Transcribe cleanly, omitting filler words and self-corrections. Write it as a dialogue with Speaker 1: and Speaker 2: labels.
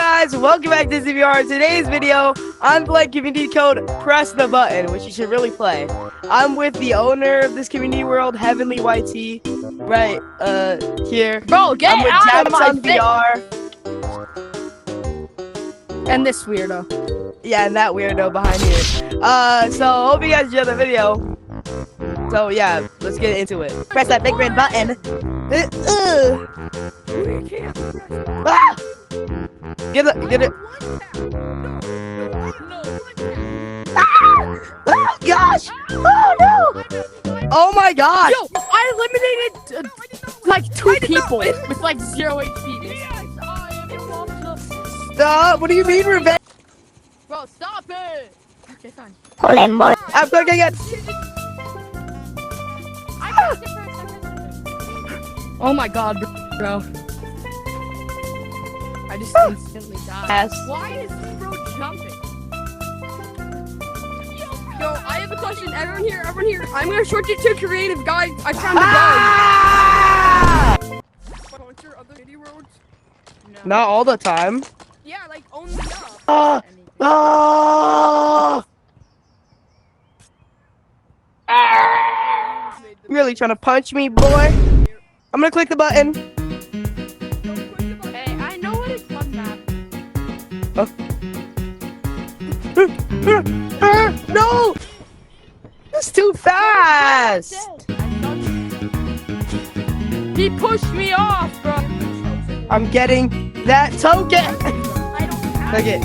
Speaker 1: guys, welcome back to ZVR. Today's video, I'm playing community code Press the Button, which you should really play. I'm with the owner of this community world, Heavenly YT, right here.
Speaker 2: Bro, get out of my
Speaker 1: VR.
Speaker 2: And this weirdo.
Speaker 1: Yeah, and that weirdo behind here. So hope you guys enjoyed the video. So yeah, let's get into it. Press that big red button. Ah! Get it. Ah! Oh gosh! Oh no! Oh my gosh!
Speaker 2: Yo, I eliminated like 2 people with like 0 HP.
Speaker 1: Stop! What do you mean revenge?
Speaker 2: Bro, stop it! Okay, fine.
Speaker 1: I'm clicking it.
Speaker 2: Oh my god, bro. I just instantly died.
Speaker 1: Yes.
Speaker 2: Why is this bro jumping? Yo, I have a question. Everyone here. I'm gonna short you to creative, guys. I found the gun. Sponsor other city roads? No.
Speaker 1: Not all the time.
Speaker 2: Yeah, like only up.
Speaker 1: Really trying to punch me, boy? I'm gonna click the button.
Speaker 2: Hey, I know what it's fun map.
Speaker 1: No! It's too fast!
Speaker 2: He pushed me off, bro.
Speaker 1: I'm getting that token!
Speaker 2: I don't have
Speaker 1: Take it.